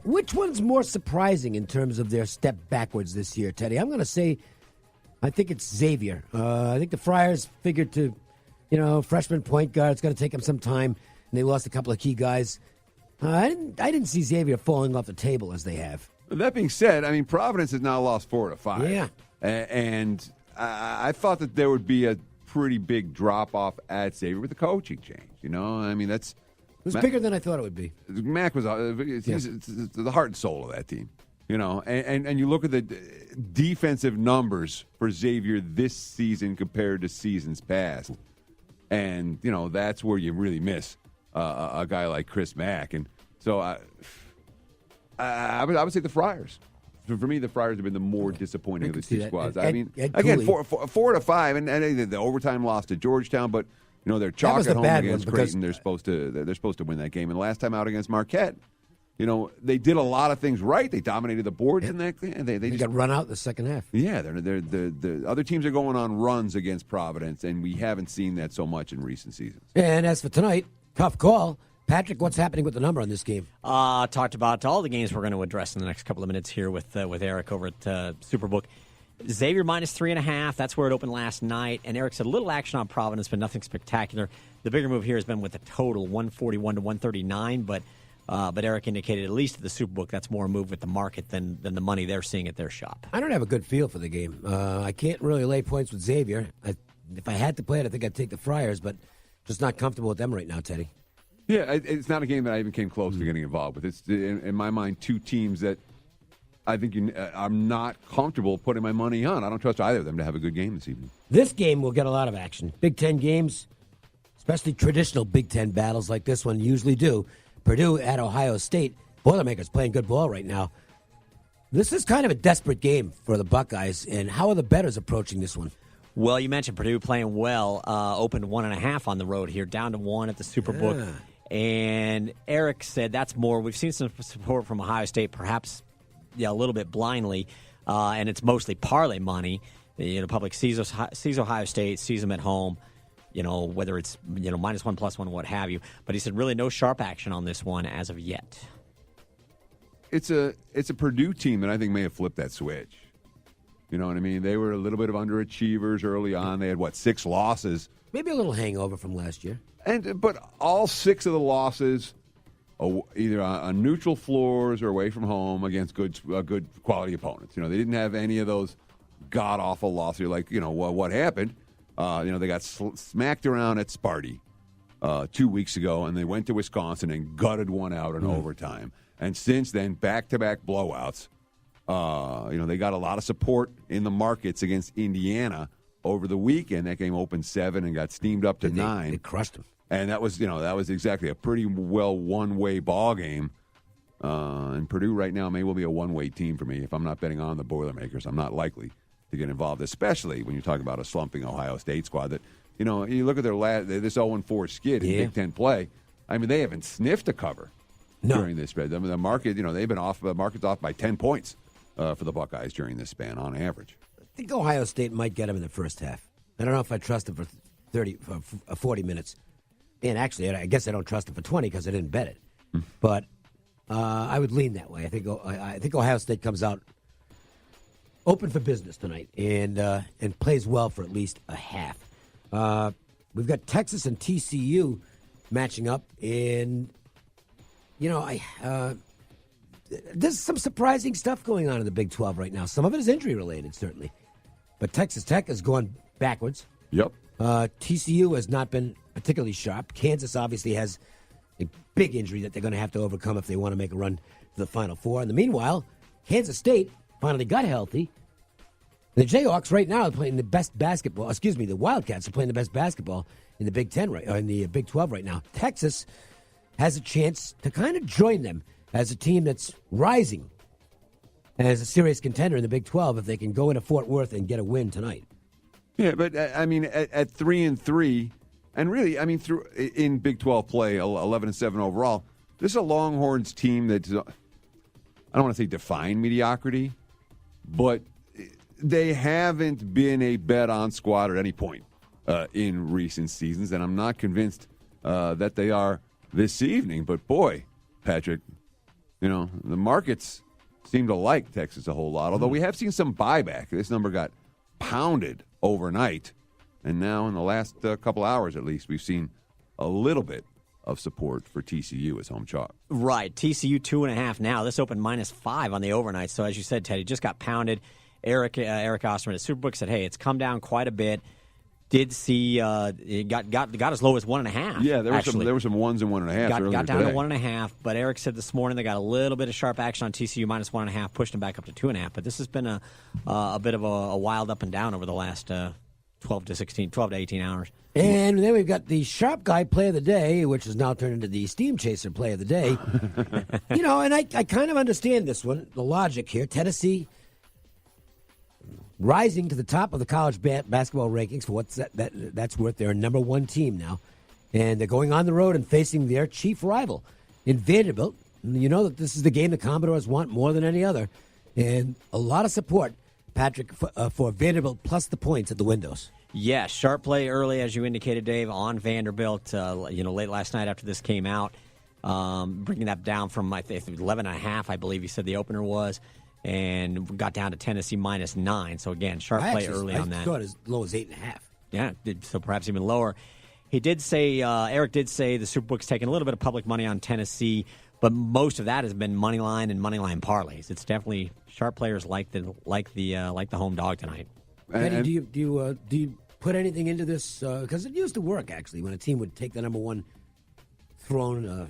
Which one's more surprising in terms of their step backwards this year, Teddy? I'm going to say I think it's Xavier. I think the Friars figured to, freshman point guard, it's going to take them some time, and they lost a couple of key guys. I didn't see Xavier falling off the table as they have. That being said, I mean, Providence has now lost 4 out of 5. Yeah. And I thought that there would be a pretty big drop-off at Xavier with the coaching change. I mean, it was bigger than I thought it would be. Mac was he's the heart and soul of that team. And you look at the defensive numbers for Xavier this season compared to seasons past. And, that's where you really miss a guy like Chris Mack. And so I would say the Friars. For me, the Friars have been the more disappointing of the two squads. I mean, again, 4 out of 5, and the overtime loss to Georgetown, but they're chalk at home against Creighton. They're supposed to win that game. And last time out against Marquette, they did a lot of things right. They dominated the boards in that game. They just got run out in the second half. Yeah, the other teams are going on runs against Providence, and we haven't seen that so much in recent seasons. And as for tonight, tough call. Patrick, what's happening with the number on this game? Talked about all the games we're going to address in the next couple of minutes here with Eric over at Superbook. Xavier minus 3.5. That's where it opened last night. And Eric said a little action on Providence, but nothing spectacular. The bigger move here has been with the total 141 to 139. But Eric indicated at least at the Superbook that's more a move with the market than the money they're seeing at their shop. I don't have a good feel for the game. I can't really lay points with Xavier. If I had to play it, I think I'd take the Friars, but just not comfortable with them right now, Teddy. Yeah, it's not a game that I even came close to getting involved with. It's, in my mind, two teams that I think I'm not comfortable putting my money on. I don't trust either of them to have a good game this evening. This game will get a lot of action. Big Ten games, especially traditional Big Ten battles like this one usually do. Purdue at Ohio State. Boilermakers playing good ball right now. This is kind of a desperate game for the Buckeyes, and how are the bettors approaching this one? Well, you mentioned Purdue playing well. Opened 1.5 on the road here, down to 1 at the Superbook. Yeah. And Eric said that's more. We've seen some support from Ohio State, perhaps a little bit blindly, and it's mostly parlay money. Public sees Ohio State, sees them at home, whether it's -1, +1, what have you. But he said really no sharp action on this one as of yet. It's a Purdue team that I think may have flipped that switch. You know what I mean? They were a little bit of underachievers early on. They had 6 losses. Maybe a little hangover from last year. But all 6 of the losses, either on neutral floors or away from home against good quality opponents. They didn't have any of those god awful losses. You're like, what happened? They got smacked around at Sparty 2 weeks ago, and they went to Wisconsin and gutted one out in overtime. And since then, back-to-back blowouts. They got a lot of support in the markets against Indiana over the weekend. That game opened 7 and got steamed up to 9. They crushed them. And that was exactly a pretty well one-way ball game. And Purdue right now may well be a one-way team for me. If I'm not betting on the Boilermakers, I'm not likely to get involved, especially when you talk about a slumping Ohio State squad that, you look at this 0-4 skid in Big Ten play. I mean, they haven't sniffed a cover during this spread. I mean, the market, they've been off. The market's off by 10 points for the Buckeyes during this span on average. I think Ohio State might get them in the first half. I don't know if I trust them for 40 minutes. And actually, I guess I don't trust them for 20 because I didn't bet it. But I would lean that way. I think Ohio State comes out open for business tonight and plays well for at least a half. We've got Texas and TCU matching up, and there's some surprising stuff going on in the Big 12 right now. Some of it is injury related, certainly, but Texas Tech has gone backwards. Yep. TCU has not been particularly sharp. Kansas obviously has a big injury that they're going to have to overcome if they want to make a run to the Final Four. In the meanwhile, Kansas State finally got healthy. The Jayhawks right now are playing the best basketball. The Wildcats are playing the best basketball in the Big 10 in the Big 12 right now. Texas has a chance to kind of join them as a team that's rising as a serious contender in the Big 12 if they can go into Fort Worth and get a win tonight. Yeah, but I mean, at 3-3, and really, I mean, through in Big 12 play, 11-7 overall, this is a Longhorns team that's, I don't want to say define mediocrity, but they haven't been a bet-on squad at any point in recent seasons, and I'm not convinced that they are this evening. But boy, Patrick, The markets seem to like Texas a whole lot, although we have seen some buyback. This number got pounded overnight, and now in the last couple hours at least, we've seen a little bit of support for TCU as home chalk. Right, TCU 2.5 now. This opened -5 on the overnight, so as you said, Teddy, just got pounded. Eric Osterman at Superbook said, hey, it's come down quite a bit. Did see it got as low as 1.5. Yeah, there were some ones and 1.5. Got down to 1.5, but Eric said this morning they got a little bit of sharp action on TCU -1.5, pushed them back up to 2.5. But this has been a bit of a wild up and down over the last 12 to 18 hours. And then we've got the Sharp Guy Play of the Day, which has now turned into the Steam Chaser Play of the Day. And I kind of understand this one, the logic here. Tennessee rising to the top of the college basketball rankings for what's that's worth. They're a number one team now. And they're going on the road and facing their chief rival in Vanderbilt. And you know that this is the game the Commodores want more than any other. And a lot of support, Patrick, for Vanderbilt plus the points at the windows. Yeah, sharp play early, as you indicated, Dave, on Vanderbilt. Late last night after this came out, bringing that down from I think 11.5, I believe you said the opener was, and got down to Tennessee -9. So again, sharp play early on that. I thought as low as 8.5. Yeah, so perhaps even lower. He did say Eric did say the Superbook's taking a little bit of public money on Tennessee, but most of that has been money line and money line parlays. It's definitely sharp players like the home dog tonight. Eddie, do you put anything into this? Because it used to work, actually, when a team would take the number one throne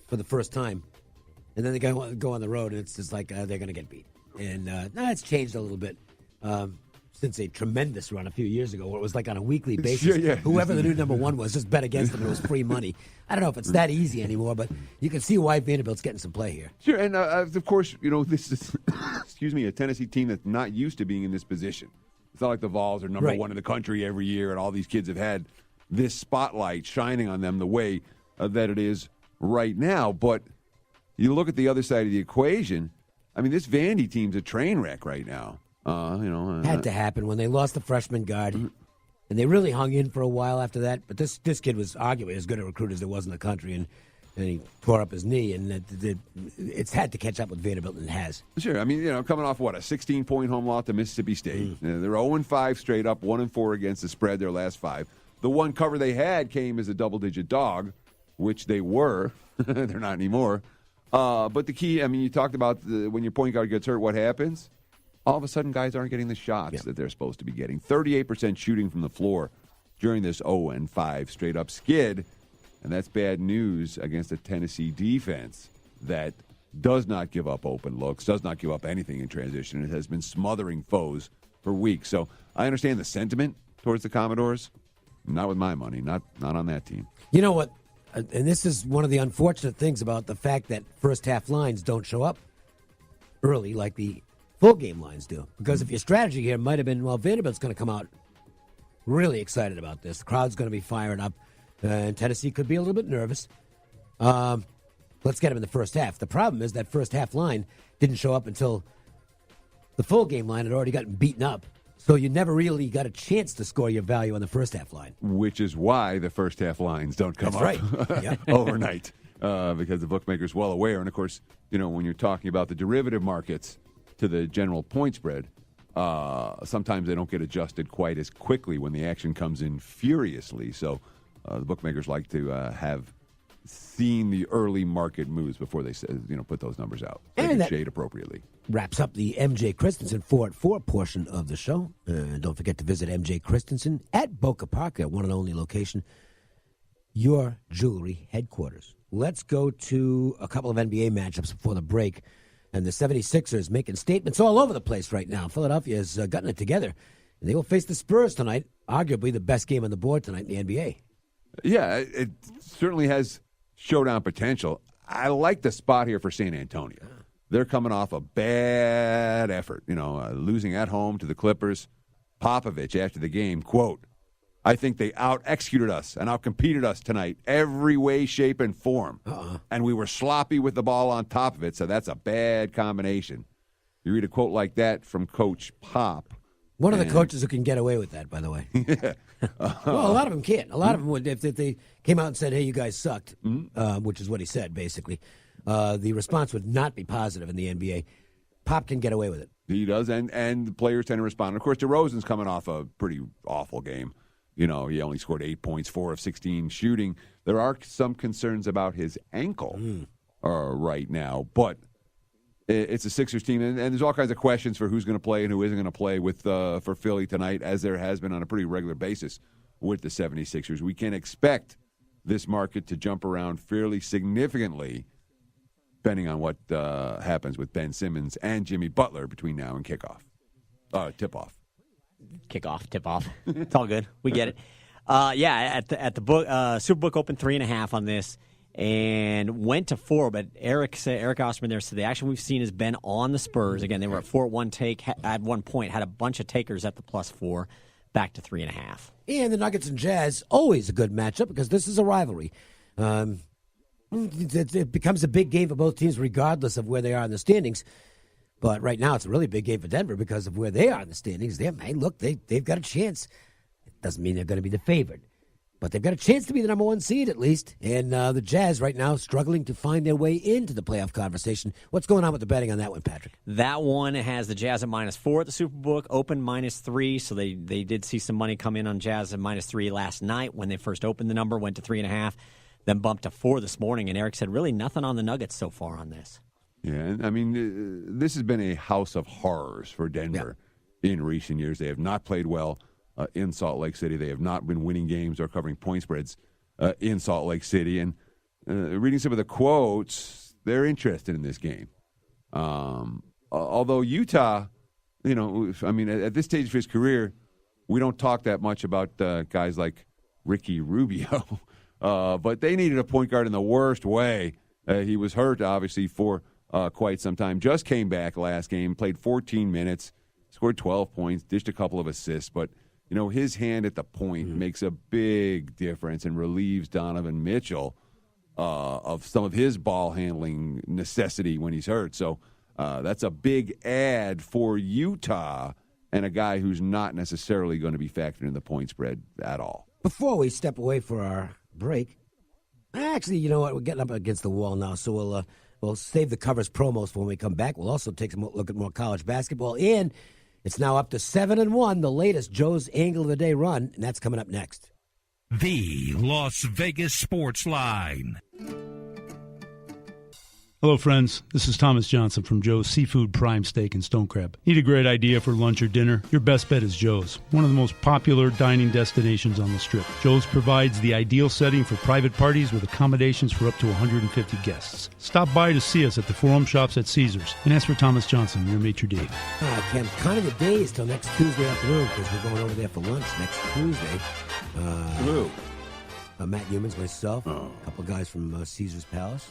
for the first time, and then they go on the road, and it's just like they're going to get beat. And it's changed a little bit since a tremendous run a few years ago, where it was like on a weekly basis. Yeah. Whoever the new number one was, just bet against them, and it was free money. I don't know if it's that easy anymore, but you can see why Vanderbilt's getting some play here. Sure, and of course, this is a Tennessee team that's not used to being in this position. It's not like the Vols are number one in the country every year, and all these kids have had this spotlight shining on them the way that it is right now. But you look at the other side of the equation. I mean, this Vandy team's a train wreck right now. Had to happen when they lost the freshman guard, and they really hung in for a while after that. But this kid was arguably as good a recruit as there was in the country, and he tore up his knee, and it's had to catch up with Vanderbilt, and it has. Sure. I mean, coming off, a 16-point home loss to Mississippi State. They're 0-5 straight up, 1-4 against the spread their last 5. The one cover they had came as a double-digit dog, which they were. They're not anymore. But the key, you talked about when your point guard gets hurt, what happens? All of a sudden, guys aren't getting the shots that they're supposed to be getting. 38% shooting from the floor during this 0-5 straight-up skid. And that's bad news against a Tennessee defense that does not give up open looks, does not give up anything in transition. It has been smothering foes for weeks. So I understand the sentiment towards the Commodores. Not with my money, not on that team. You know what? And this is one of the unfortunate things about the fact that first-half lines don't show up early like the full-game lines do. Because if your strategy here might have been, Vanderbilt's going to come out really excited about this. The crowd's going to be firing up. And Tennessee could be a little bit nervous. Let's get them in the first half. The problem is that first half line didn't show up until the full game line had already gotten beaten up. So you never really got a chance to score your value on the first half line. Which is why the first half lines don't come up overnight. Because the bookmaker's well aware. And, of course, when you're talking about the derivative markets to the general point spread, sometimes they don't get adjusted quite as quickly when the action comes in furiously. So the bookmakers like to have seen the early market moves before they put those numbers out. They can shade appropriately. Wraps up the MJ Christensen 4 at 4 portion of the show. Don't forget to visit MJ Christensen at Boca Park, at one and only location, your jewelry headquarters. Let's go to a couple of NBA matchups before the break. And the 76ers making statements all over the place right now. Philadelphia has gotten it together. And they will face the Spurs tonight, arguably the best game on the board tonight in the NBA. Yeah, it certainly has showdown potential. I like the spot here for San Antonio. They're coming off a bad effort, losing at home to the Clippers. Popovich, after the game, quote, "I think they out-executed us and out-competed us tonight, every way, shape, and form. And we were sloppy with the ball on top of it, so that's a bad combination." You read a quote like that from Coach Pop. One of the coaches who can get away with that, by the way. Well, a lot of them can't. A lot of them would, if they came out and said, "Hey, you guys sucked," which is what he said, basically. the response would not be positive in the NBA. Pop can get away with it. He does, and the players tend to respond. Of course, DeRozan's coming off a pretty awful game. He only scored 8 points, 4 of 16 shooting. There are some concerns about his ankle right now, but it's a Sixers team, and there's all kinds of questions for who's going to play and who isn't going to play for Philly tonight, as there has been on a pretty regular basis with the 76ers. We can expect this market to jump around fairly significantly, depending on what happens with Ben Simmons and Jimmy Butler between now and tip-off. Kickoff, tip-off. It's all good. We get it. At the book, Superbook opened 3.5 on this and went to 4. But Eric Osterman there said the action we've seen has been on the Spurs. Again, they were at 4 at one take at one point, had a bunch of takers at the +4, back to 3.5. And the Nuggets and Jazz, always a good matchup because this is a rivalry. It becomes a big game for both teams regardless of where they are in the standings. But right now it's a really big game for Denver because of where they are in the standings. They've got a chance. It doesn't mean they're going to be the favorite. But they've got a chance to be the number 1 seed at least. And the Jazz right now struggling to find their way into the playoff conversation. What's going on with the betting on that one, Patrick? That one has the Jazz at -4 at the Superbook, open -3. So they did see some money come in on Jazz at -3 last night when they first opened the number, went to 3.5, then bumped to 4 this morning. And Eric said really nothing on the Nuggets so far on this. Yeah, I mean, this has been a house of horrors for Denver in recent years. They have not played well in Salt Lake City. They have not been winning games or covering point spreads in Salt Lake City. And reading some of the quotes, they're interested in this game. Although Utah, at this stage of his career, we don't talk that much about guys like Ricky Rubio. But they needed a point guard in the worst way. He was hurt, obviously, for quite some time. Just came back last game, played 14 minutes, scored 12 points, dished a couple of assists. But, his hand at the point makes a big difference and relieves Donovan Mitchell of some of his ball handling necessity when he's hurt. So that's a big add for Utah and a guy who's not necessarily going to be factored in the point spread at all. Before we step away for our break, actually, you know what? We're getting up against the wall now, so we'll save the Covers promos for when we come back. We'll also take a look at more college basketball, and it's now up to 7-1, the latest Joe's Angle of the Day run, and that's coming up next. The Las Vegas Sportsline. Hello, friends. This is Thomas Johnson from Joe's Seafood Prime Steak and Stone Crab. Need a great idea for lunch or dinner? Your best bet is Joe's, one of the most popular dining destinations on the Strip. Joe's provides the ideal setting for private parties with accommodations for up to 150 guests. Stop by to see us at the Forum Shops at Caesars and ask for Thomas Johnson, your maitre d'. I'm counting the days till next Tuesday afternoon because we're going over there for lunch next Tuesday. Who? Matt Humans, myself, a couple guys from Caesar's Palace.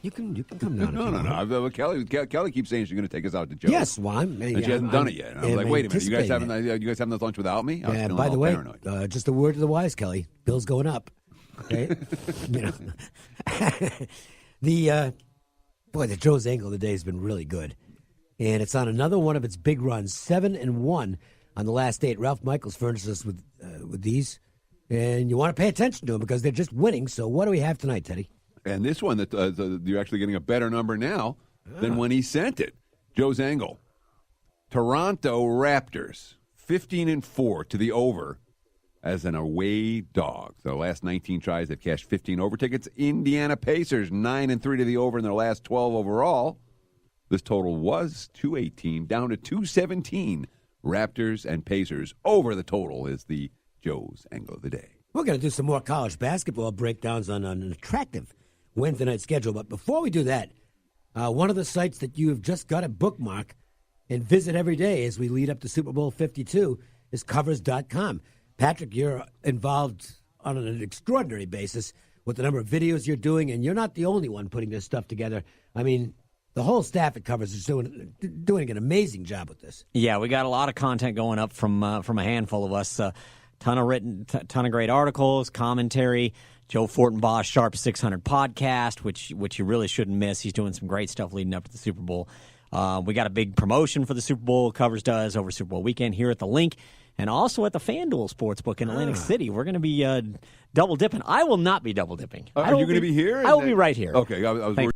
You can come down. No. Kelly keeps saying she's going to take us out to Joe's. Yes, well, and she hasn't done it yet. And I'm like, wait a minute, you guys having this lunch without me? Yeah. By the way, just a word to the wise, Kelly. Bill's going up. Okay, the Joe's Angle of the Day has been really good, and it's on another one of its big runs, 7-1 on the last 8. Ralph Michaels furnished us with these, and you want to pay attention to them because they're just winning. So what do we have tonight, Teddy? And this one, you're actually getting a better number now than when he sent it. Joe's Angle. Toronto Raptors, 15-4 to the over as an away dog. The last 19 tries, they've cashed 15 over tickets. Indiana Pacers, 9-3 to the over in their last 12 overall. This total was 218, down to 217. Raptors and Pacers over the total is the Joe's Angle of the Day. We're going to do some more college basketball breakdowns on an attractive Wednesday night schedule. But before we do that, one of the sites that you have just got to bookmark and visit every day as we lead up to Super Bowl 52 is Covers.com. Patrick, you're involved on an extraordinary basis with the number of videos you're doing, and you're not the only one putting this stuff together. I mean, the whole staff at Covers is doing an amazing job with this. Yeah, we got a lot of content going up from a handful of us. Ton of great articles, commentary. Joe Fortenbaugh, Sharp 600 podcast, which you really shouldn't miss. He's doing some great stuff leading up to the Super Bowl. We got a big promotion for the Super Bowl. Covers does over Super Bowl weekend here at the Link. and also at the FanDuel Sportsbook in Atlantic City. We're going to be double dipping. I will not be double dipping. Are you going to be here? I will be right here. Okay, I was worried.